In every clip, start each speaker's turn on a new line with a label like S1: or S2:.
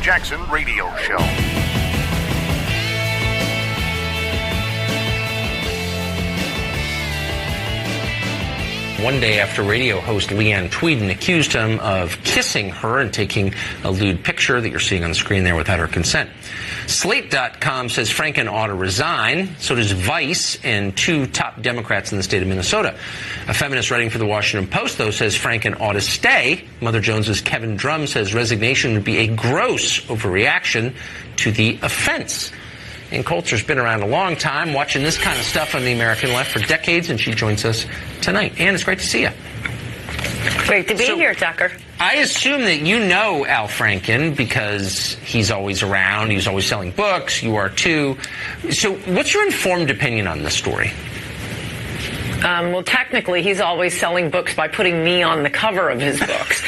S1: Jackson Radio Show.
S2: One day after radio host Leanne Tweeden accused him of kissing her and taking a lewd picture that you're seeing on the screen there without her consent. Slate.com says Franken ought to resign. So does Vice and two top Democrats in the state of Minnesota. A feminist writing for the Washington Post, though, says Franken ought to stay. Mother Jones's Kevin Drum says resignation would be a gross overreaction to the offense. Ann Coulter's been around a long time, watching this kind of stuff on the American left for decades, and she joins us tonight. Ann, it's great to see you.
S3: Great to be here, Tucker.
S2: I assume that you know Al Franken because he's always around. He's always selling books. You are too. So what's your informed opinion on this story?
S3: Well, technically, he's always selling books by putting me on the cover of his books.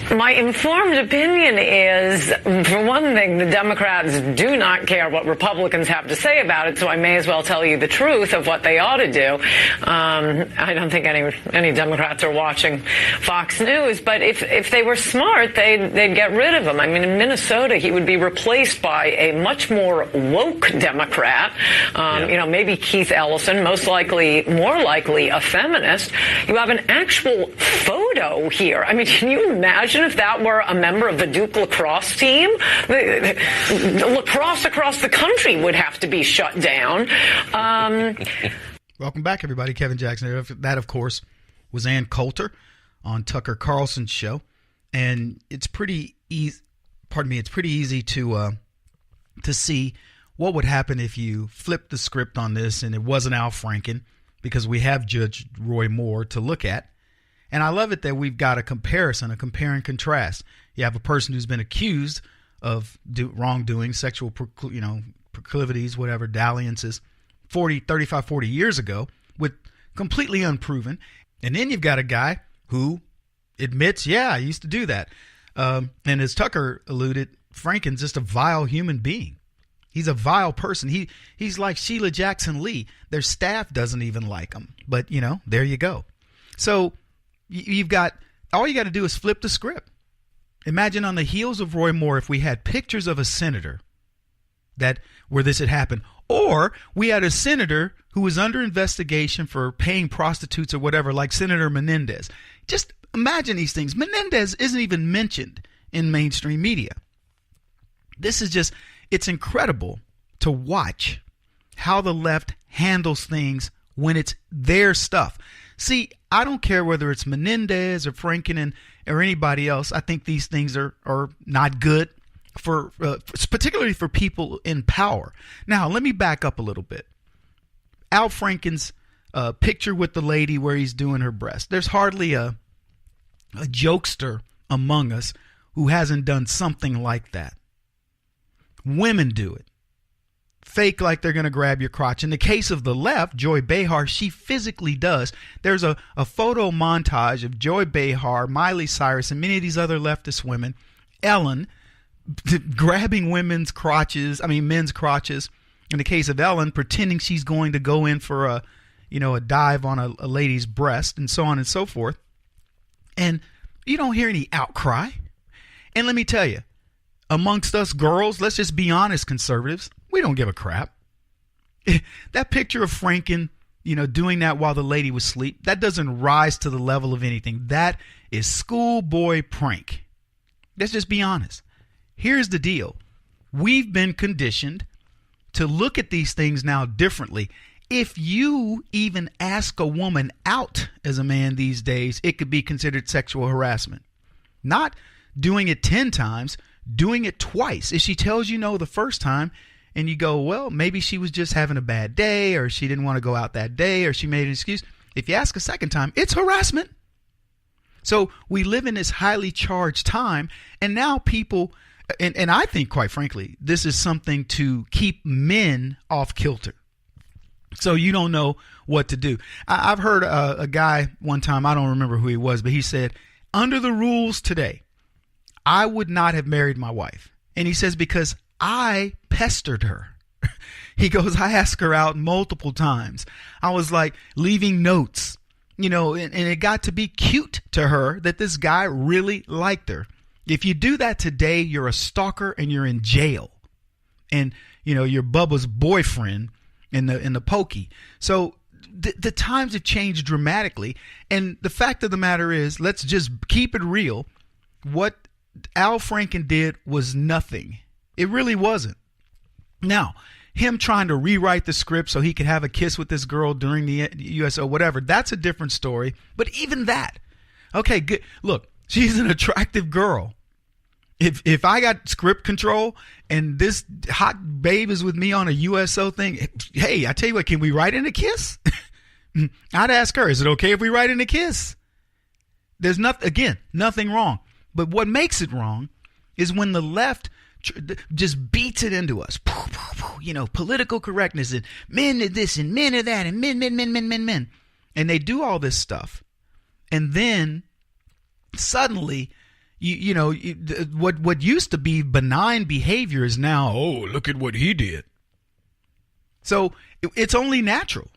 S3: My informed opinion is, for one thing, the Democrats do not care what Republicans have to say about it, so I may as well tell you the truth of what they ought to do. I don't think any Democrats are watching Fox News, but if they were smart, they'd get rid of him. I mean, in Minnesota, he would be replaced by a much more woke Democrat, maybe Keith Ellison, more likely a feminist. You have an actual photo here. I mean, can you imagine if that were a member of the Duke lacrosse team? The lacrosse across the country would have to be shut down.
S4: Welcome back, everybody. Kevin Jackson. That, of course, was Ann Coulter on Tucker Carlson's show. And it's pretty easy. It's pretty easy to see what would happen if you flipped the script on this and it wasn't Al Franken, because we have Judge Roy Moore to look at. And I love it that we've got a compare and contrast. You have a person who's been accused of wrongdoing, sexual proclivities, whatever, dalliances, 35, 40 years ago, with completely unproven. And then you've got a guy who admits, yeah, I used to do that. And as Tucker alluded, Franken's just a vile human being. He's a vile person. He's like Sheila Jackson Lee. Their staff doesn't even like him. But, there you go. So you've got, all you got to do is flip the script. Imagine on the heels of Roy Moore if we had pictures of a senator where this had happened. Or we had a senator who was under investigation for paying prostitutes or whatever, like Senator Menendez. Just imagine these things. Menendez isn't even mentioned in mainstream media. This is just, it's incredible to watch how the left handles things when it's their stuff. See, I don't care whether it's Menendez or Franken or anybody else. I think these things are not good, particularly for people in power. Now, let me back up a little bit. Al Franken's picture with the lady where he's doing her breast. There's hardly a jokester among us who hasn't done something like that. Women do it. Fake like they're going to grab your crotch. In the case of the left, Joy Behar, she physically does. There's a photo montage of Joy Behar, Miley Cyrus, and many of these other leftist women, Ellen, grabbing men's crotches. In the case of Ellen, pretending she's going to go in for a dive on a lady's breast, and so on and so forth. And you don't hear any outcry. And let me tell you, amongst us girls, let's just be honest, conservatives, we don't give a crap. That picture of Franken, doing that while the lady was asleep, that doesn't rise to the level of anything. That is schoolboy prank. Let's just be honest. Here's the deal. We've been conditioned to look at these things now differently. If you even ask a woman out as a man these days, it could be considered sexual harassment. Not doing it 10 times, doing it twice. If she tells you no the first time and you go, well, maybe she was just having a bad day, or she didn't want to go out that day, or she made an excuse. If you ask a second time, it's harassment. So we live in this highly charged time, and now people, and I think, quite frankly, this is something to keep men off kilter. So you don't know what to do. I've heard a guy one time, I don't remember who he was, but he said, under the rules today, I would not have married my wife. And he says, because I pestered her. He goes, I asked her out multiple times. I was like leaving notes, and it got to be cute to her that this guy really liked her. If you do that today, you're a stalker and you're in jail. And, you're Bubba's boyfriend in the pokey. So the times have changed dramatically. And the fact of the matter is, let's just keep it real. What Al Franken did was nothing. It really wasn't. Now, him trying to rewrite the script so he could have a kiss with this girl during the USO, whatever, that's a different story. But even that, okay, good. Look, she's an attractive girl. If I got script control and this hot babe is with me on a USO thing, hey, I tell you what, can we write in a kiss? I'd ask her, is it okay if we write in a kiss? There's nothing wrong. But what makes it wrong is when the left just beats it into us. Political correctness and men are this and men are that and men. And they do all this stuff. And then suddenly, what used to be benign behavior is now, oh, look at what he did. So it's only natural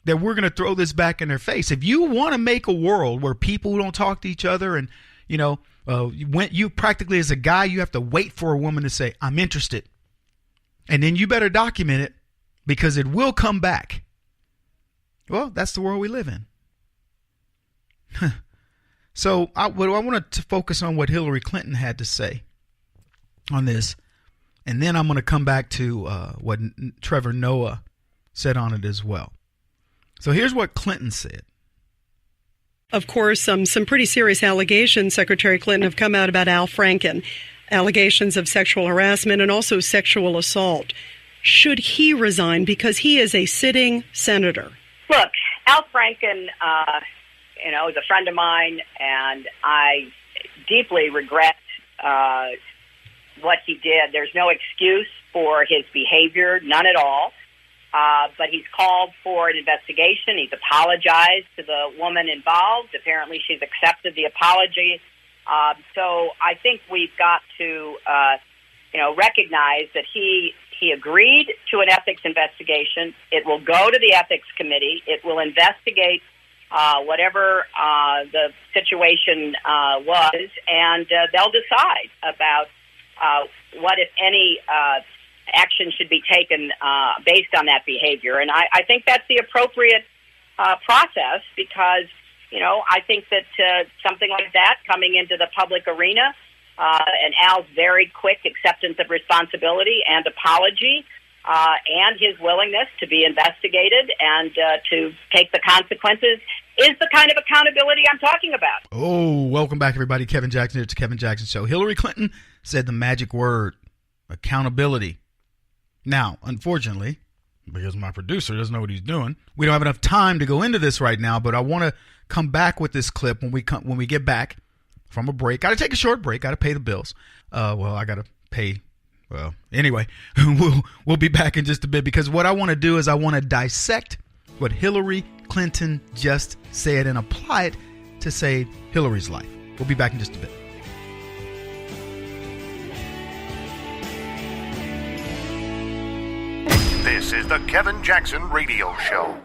S4: that we're going to throw this back in their face. If you want to make a world where people don't talk to each other and, when you practically as a guy, you have to wait for a woman to say, I'm interested. And then you better document it because it will come back. Well, that's the world we live in. So I wanted to focus on what Hillary Clinton had to say on this. And then I'm going to come back to what Trevor Noah said on it as well. So here's what Clinton said.
S1: Of course, some pretty serious allegations, Secretary Clinton, have come out about Al Franken. Allegations of sexual harassment and also sexual assault. Should he resign because he is a sitting senator?
S5: Look, Al Franken, is a friend of mine, and I deeply regret what he did. There's no excuse for his behavior, none at all. But he's called for an investigation. He's apologized to the woman involved. Apparently she's accepted the apology. So I think we've got to, recognize that he agreed to an ethics investigation. It will go to the ethics committee. It will investigate whatever the situation was, and they'll decide about what, if any, action should be taken based on that behavior. And I think that's the appropriate process because, I think that something like that coming into the public arena and Al's very quick acceptance of responsibility and apology and his willingness to be investigated and to take the consequences is the kind of accountability I'm talking about.
S4: Oh, welcome back, everybody. Kevin Jackson. It's the Kevin Jackson Show. Hillary Clinton said the magic word, accountability. Now, unfortunately, because my producer doesn't know what he's doing, we don't have enough time to go into this right now, but I want to come back with this clip when we get back from a break. Got to take a short break. Got to pay the bills. I got to pay. Well, anyway, we'll be back in just a bit because what I want to do is I want to dissect what Hillary Clinton just said and apply it to save Hillary's life. We'll be back in just a bit.
S6: This is the Kevin Jackson Radio Show.